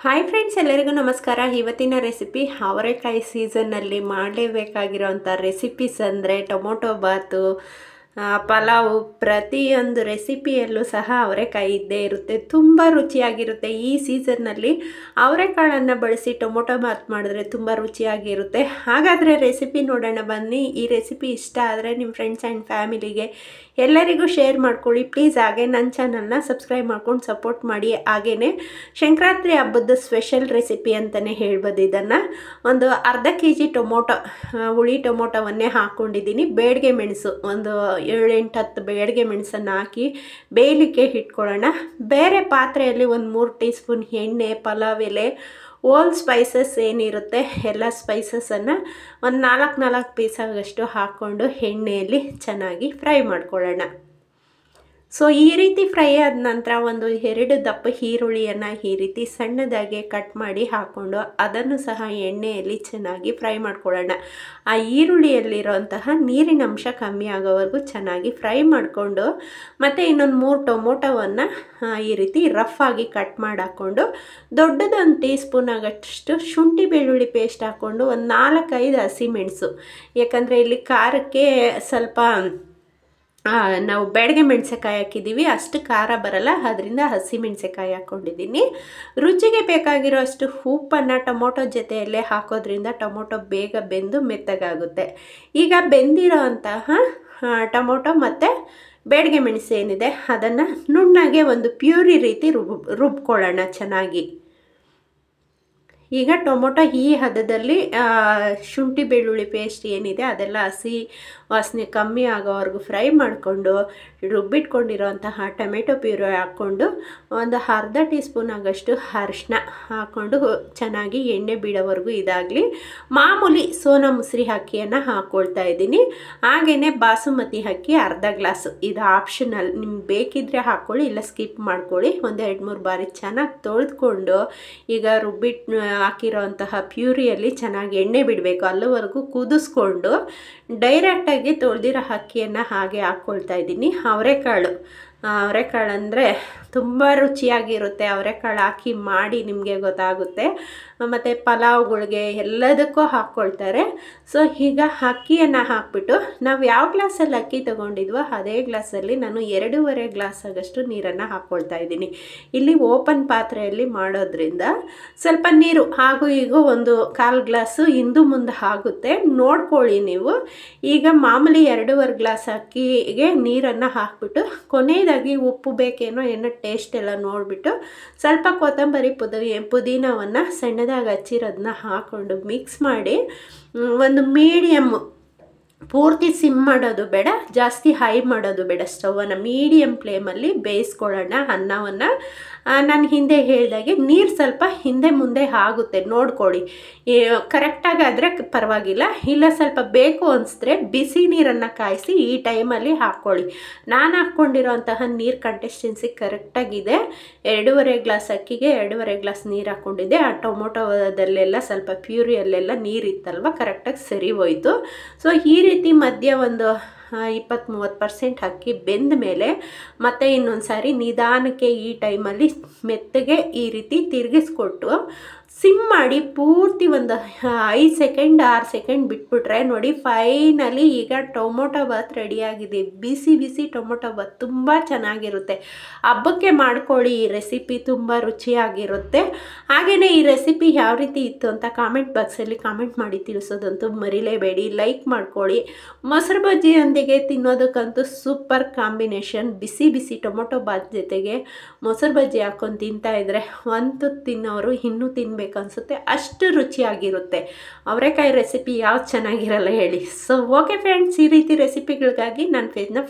Hi friends, ಎಲ್ಲರಿಗೂ ನಮಸ್ಕಾರ. ಇವತ್ತಿನ ರೆಸಿಪಿ ಅವರೆಕಾಯಿ ಸೀಸನ್ನಲ್ಲಿ ಮಾಡಲೇಬೇಕಾಗಿರೋಂಥ ರೆಸಿಪೀಸ್ ಅಂದರೆ ಟೊಮೊಟೊ ಬಾತು, ಪಲಾವು. ಪ್ರತಿಯೊಂದು ರೆಸಿಪಿಯಲ್ಲೂ ಸಹ ಅವರೆಕಾಯಿ ಇದ್ದೇ ಇರುತ್ತೆ. ತುಂಬ ರುಚಿಯಾಗಿರುತ್ತೆ. ಈ ಸೀಸನ್ನಲ್ಲಿ ಅವರೆಕಾಳನ್ನು ಬಳಸಿ ಟೊಮೊಟೊ ಬಾತ್ ಮಾಡಿದ್ರೆ ತುಂಬ ರುಚಿಯಾಗಿರುತ್ತೆ. ಹಾಗಾದರೆ ರೆಸಿಪಿ ನೋಡೋಣ ಬನ್ನಿ. ಈ ರೆಸಿಪಿ ಇಷ್ಟ ಆದರೆ ನಿಮ್ಮ ಫ್ರೆಂಡ್ಸ್ ಆ್ಯಂಡ್ ಫ್ಯಾಮಿಲಿಗೆ ಎಲ್ಲರಿಗೂ ಶೇರ್ ಮಾಡ್ಕೊಳ್ಳಿ ಪ್ಲೀಸ್. ಹಾಗೆ ನನ್ನ ಚಾನಲ್ನ ಸಬ್ಸ್ಕ್ರೈಬ್ ಮಾಡ್ಕೊಂಡು ಸಪೋರ್ಟ್ ಮಾಡಿ. ಹಾಗೆಯೇ ಸಂಕ್ರಾಂತಿ ಹಬ್ಬದ ಸ್ಪೆಷಲ್ ರೆಸಿಪಿ ಅಂತಲೇ ಹೇಳ್ಬೋದು. ಇದನ್ನು ಒಂದು ಅರ್ಧ kg ಟೊಮೊಟೊ, ಹುಳಿ ಟೊಮೊಟೊವನ್ನೇ ಹಾಕ್ಕೊಂಡಿದ್ದೀನಿ. ಬೇಡಿಗೆ ಮೆಣಸು ಒಂದು 7-8-10 ಬೇಡಿಗೆ ಮೆಣಸನ್ನು ಹಾಕಿ ಬೇಯಲಿಕ್ಕೆ ಇಟ್ಕೊಳ್ಳೋಣ. ಬೇರೆ ಪಾತ್ರೆಯಲ್ಲಿ ಒಂದು 3 ಟೀ ಸ್ಪೂನ್ ಎಣ್ಣೆ, ಪಲಾವ್ ಎಲೆ, ಓಲ್ ಸ್ಪೈಸಸ್ ಏನಿರುತ್ತೆ ಎಲ್ಲ ಸ್ಪೈಸಸನ್ನು ಒಂದು 4 ಪೀಸ್ ಆಗಷ್ಟು ಹಾಕ್ಕೊಂಡು ಎಣ್ಣೆಯಲ್ಲಿ ಚೆನ್ನಾಗಿ ಫ್ರೈ ಮಾಡ್ಕೊಳ್ಳೋಣ. ಸೊ ಈ ರೀತಿ ಫ್ರೈ ಆದ ನಂತರ ಒಂದು 2 ದಪ್ಪ ಈರುಳ್ಳಿಯನ್ನು ಈ ರೀತಿ ಸಣ್ಣದಾಗಿ ಕಟ್ ಮಾಡಿ ಹಾಕ್ಕೊಂಡು ಅದನ್ನು ಸಹ ಎಣ್ಣೆಯಲ್ಲಿ ಚೆನ್ನಾಗಿ ಫ್ರೈ ಮಾಡ್ಕೊಳ್ಳೋಣ. ಆ ಈರುಳ್ಳಿಯಲ್ಲಿರೋಂತಹ ನೀರಿನ ಅಂಶ ಕಮ್ಮಿ ಆಗೋವರೆಗೂ ಚೆನ್ನಾಗಿ ಫ್ರೈ ಮಾಡಿಕೊಂಡು ಮತ್ತು ಇನ್ನೊಂದು 3 ಟೊಮೊಟೊವನ್ನು ಈ ರೀತಿ ರಫ್ ಆಗಿ ಕಟ್ ಮಾಡಿ ಹಾಕ್ಕೊಂಡು ದೊಡ್ಡದೊಂದು ಟೀ ಸ್ಪೂನ್ ಆಗಷ್ಟು ಶುಂಠಿ ಬೆಳ್ಳುಳ್ಳಿ ಪೇಸ್ಟ್ ಹಾಕ್ಕೊಂಡು ಒಂದು 4-5 ಹಸಿಮೆಣಸು, ಯಾಕಂದರೆ ಇಲ್ಲಿ ಖಾರಕ್ಕೆ ಸ್ವಲ್ಪ ನಾವು ಬೇಡಿಗೆ ಮೆಣಸೆಕಾಯಿ ಹಾಕಿದ್ದೀವಿ, ಅಷ್ಟು ಖಾರ ಬರಲ್ಲ, ಅದರಿಂದ ಹಸಿಮೆಣಸೆಕಾಯಿ ಹಾಕ್ಕೊಂಡಿದ್ದೀನಿ. ರುಚಿಗೆ ಬೇಕಾಗಿರೋ ಅಷ್ಟು ಉಪ್ಪನ್ನು ಟೊಮೊಟೊ ಜೊತೆಯಲ್ಲೇ ಹಾಕೋದ್ರಿಂದ ಟೊಮೊಟೊ ಬೇಗ ಬೆಂದು ಮೆತ್ತಗಾಗುತ್ತೆ. ಈಗ ಬೆಂದಿರೋ ಅಂತಹ ಟೊಮೊಟೊ ಮತ್ತು ಬೇಡಿಗೆ ಮೆಣಸು ಏನಿದೆ ಅದನ್ನು ನುಣ್ಣಗೆ ಒಂದು ಪ್ಯೂರಿ ರೀತಿ ರುಬ್ಕೊಳ್ಳೋಣ ಚೆನ್ನಾಗಿ. ಈಗ ಟೊಮೊಟೊ ಈ ಹದದಲ್ಲಿ ಶುಂಠಿ ಬೆಳ್ಳುಳ್ಳಿ ಪೇಸ್ಟ್ ಏನಿದೆ ಅದೆಲ್ಲ ಹಸಿ ವಾಸನೆ ಕಮ್ಮಿ ಆಗೋವರೆಗೂ ಫ್ರೈ ಮಾಡಿಕೊಂಡು ರುಬ್ಬಿಟ್ಕೊಂಡಿರೋಂತಹ ಟೊಮೆಟೊ ಪ್ಯೂರಿ ಹಾಕ್ಕೊಂಡು ಒಂದು ಅರ್ಧ ಟೀ ಸ್ಪೂನ್ ಆಗಷ್ಟು ಅರಿಶಿನ ಹಾಕ್ಕೊಂಡು ಚೆನ್ನಾಗಿ ಎಣ್ಣೆ ಬಿಡೋವರೆಗೂ ಇದಾಗಲಿ. ಮಾಮೂಲಿ ಸೋನಾ ಮುಸ್ರಿ ಅಕ್ಕಿಯನ್ನು ಹಾಕ್ಕೊಳ್ತಾ ಇದ್ದೀನಿ. ಹಾಗೆಯೇ ಬಾಸುಮತಿ ಅಕ್ಕಿ ಅರ್ಧ ಗ್ಲಾಸು, ಇದು ಆಪ್ಷನಲ್, ನಿಮ್ಗೆ ಬೇಕಿದ್ದರೆ ಹಾಕ್ಕೊಳ್ಳಿ, ಇಲ್ಲ ಸ್ಕಿಪ್ ಮಾಡ್ಕೊಳ್ಳಿ. ಒಂದು 2-3 ಬಾರಿ ಚೆನ್ನಾಗಿ ತೊಳೆದುಕೊಂಡು ಈಗ ಹಾಕಿರೋಂತಹ ಪ್ಯೂರಿಯಲ್ಲಿ ಚೆನ್ನಾಗಿ ಎಣ್ಣೆ ಬಿಡಬೇಕು, ಅಲ್ಲಿವರೆಗೂ ಕುದಿಸ್ಕೊಂಡು ಡೈರೆಕ್ಟಾಗಿ ತೊಳೆದಿರೋ ಅಕ್ಕಿಯನ್ನು ಹಾಗೆ ಹಾಕ್ಕೊಳ್ತಾ ಇದ್ದೀನಿ. ಅವರೆಕಾಳು ಅಂದರೆ ತುಂಬ ರುಚಿಯಾಗಿರುತ್ತೆ. ಅವರೆಕಾಳು ಹಾಕಿ ಮಾಡಿ ನಿಮಗೆ ಗೊತ್ತಾಗುತ್ತೆ. ಮತ್ತು ಪಲಾವ್ಗಳಿಗೆ ಎಲ್ಲದಕ್ಕೂ ಹಾಕ್ಕೊಳ್ತಾರೆ. ಸೊ ಈಗ ಅಕ್ಕಿಯನ್ನು ಹಾಕ್ಬಿಟ್ಟು ನಾವು ಯಾವ ಗ್ಲಾಸಲ್ಲಿ ಅಕ್ಕಿ ತೊಗೊಂಡಿದ್ವೋ ಅದೇ ಗ್ಲಾಸಲ್ಲಿ ನಾನು 2.5 ಗ್ಲಾಸ್ ಆಗಷ್ಟು ನೀರನ್ನು ಹಾಕ್ಕೊಳ್ತಾ ಇದ್ದೀನಿ. ಇಲ್ಲಿ ಓಪನ್ ಪಾತ್ರೆಯಲ್ಲಿ ಮಾಡೋದ್ರಿಂದ ಸ್ವಲ್ಪ ನೀರು ಹಾಗೂ ಈಗ ಒಂದು 1/4 ಗ್ಲಾಸು ಹಿಂದು ಮುಂದೆ ಆಗುತ್ತೆ, ನೋಡ್ಕೊಳ್ಳಿ ನೀವು. ಈಗ ಮಾಮೂಲಿ 2.5 ಗ್ಲಾಸ್ ಅಕ್ಕಿಗೆ ನೀರನ್ನು ಹಾಕ್ಬಿಟ್ಟು ಕೊನೆಯದಾಗಿ ಉಪ್ಪು ಬೇಕೇನೋ ಏನೋ ಟೇಸ್ಟ್ ಎಲ್ಲ ನೋಡಿಬಿಟ್ಟು ಸ್ವಲ್ಪ ಕೊತ್ತಂಬರಿ ಪುದೀನವನ್ನು ಸಣ್ಣದಾಗಿ ಹಚ್ಚಿರೋದನ್ನ ಹಾಕ್ಕೊಂಡು ಮಿಕ್ಸ್ ಮಾಡಿ ಒಂದು ಮೀಡಿಯಮ್, ಪೂರ್ತಿ ಸಿಮ್ ಮಾಡೋದು ಬೇಡ, ಜಾಸ್ತಿ ಹೈ ಮಾಡೋದು ಬೇಡ, ಸ್ಟವನ್ನು ಮೀಡಿಯಮ್ ಫ್ಲೇಮಲ್ಲಿ ಬೇಯಿಸ್ಕೊಳ್ಳೋಣ ಅನ್ನವನ್ನು. ನಾನು ಹಿಂದೆ ಹೇಳಿದಾಗೆ ನೀರು ಸ್ವಲ್ಪ ಹಿಂದೆ ಮುಂದೆ ಆಗುತ್ತೆ, ನೋಡ್ಕೊಳ್ಳಿ. ಕರೆಕ್ಟಾಗಿ ಆದರೆ ಪರವಾಗಿಲ್ಲ, ಇಲ್ಲ ಸ್ವಲ್ಪ ಬೇಕು ಅನಿಸಿದ್ರೆ ಬಿಸಿ ನೀರನ್ನು ಕಾಯಿಸಿ ಈ ಟೈಮಲ್ಲಿ ಹಾಕ್ಕೊಳ್ಳಿ. ನಾನು ಹಾಕ್ಕೊಂಡಿರೋಂತಹ ನೀರು ಕನ್ಸಿಸ್ಟೆನ್ಸಿ ಕರೆಕ್ಟಾಗಿದೆ. 2.5 ಗ್ಲಾಸ್ ಅಕ್ಕಿಗೆ 2.5 ಗ್ಲಾಸ್ ನೀರು ಹಾಕ್ಕೊಂಡಿದ್ದೆ. ಆ ಟೊಮೊಟೊದಲ್ಲೆಲ್ಲ ಸ್ವಲ್ಪ ಪ್ಯೂರಿಯಲ್ಲೆಲ್ಲ ನೀರಿತ್ತಲ್ವ, ಕರೆಕ್ಟಾಗಿ ಸರಿ ಹೋಯಿತು. ಸೊ ಈ ರೀತಿ ಮಧ್ಯ ಒಂದು 20-30% ಅಕ್ಕಿ ಬೆಂದ ಮೇಲೆ ಮತ್ತೆ ಇನ್ನೊಂದು ಸಾರಿ ನಿಧಾನಕ್ಕೆ ಈ ಟೈಮಲ್ಲಿ ಮೆತ್ತಗೆ ಈ ರೀತಿ ತಿರುಗಿಸ್ಕೊಟ್ಟು ಸಿಮ್ ಮಾಡಿ ಪೂರ್ತಿ ಒಂದು 5 ಸೆಕೆಂಡ್ 6 ಸೆಕೆಂಡ್ ಬಿಟ್ಬಿಟ್ರೆ ನೋಡಿ ಫೈನಲಿ ಈಗ ಟೊಮೊಟೊ ಬಾತ್ ರೆಡಿಯಾಗಿದೆ. ಬಿಸಿ ಬಿಸಿ ಟೊಮೊಟೊ ಬಾತ್ ತುಂಬ ಚೆನ್ನಾಗಿರುತ್ತೆ. ಹಬ್ಬಕ್ಕೆ ಮಾಡ್ಕೊಳ್ಳಿ, ಈ ರೆಸಿಪಿ ತುಂಬ ರುಚಿಯಾಗಿರುತ್ತೆ. ಹಾಗೆಯೇ ಈ ರೆಸಿಪಿ ಯಾವ ರೀತಿ ಇತ್ತು ಅಂತ ಕಾಮೆಂಟ್ ಬಾಕ್ಸಲ್ಲಿ ಕಾಮೆಂಟ್ ಮಾಡಿ ತಿಳಿಸೋದಂತೂ ಮರಿಲೇಬೇಡಿ. ಲೈಕ್ ಮಾಡ್ಕೊಳ್ಳಿ. ಮೊಸರು ಬಜ್ಜಿಯೊಂದಿಗೆ ತಿನ್ನೋದಕ್ಕಂತೂ ಸೂಪರ್ ಕಾಂಬಿನೇಷನ್. ಬಿಸಿ ಬಿಸಿ ಟೊಮೊಟೊ ಬಾತ್ ಜೊತೆಗೆ ಮೊಸರು ಬಜ್ಜಿ ಹಾಕ್ಕೊಂಡು ತಿಂತಾಯಿದ್ರೆ ಒಂದು ತಿನ್ನೋರು ಇನ್ನೂ ತಿನ್ನಬೇಕು ಅನಿಸುತ್ತೆ, ಅಷ್ಟು ರುಚಿಯಾಗಿರುತ್ತೆ. ಅವರೆಕಾಯಿ ರೆಸಿಪಿ ಯಾವ್ದು ಚೆನ್ನಾಗಿರಲ್ಲ ಹೇಳಿ. ಸೊ ಓಕೆ ಫ್ರೆಂಡ್ಸ್, ಈ ರೀತಿ ರೆಸಿಪಿಗಳಿಗಾಗಿ ನನ್ನ ಪೇಜ್ನ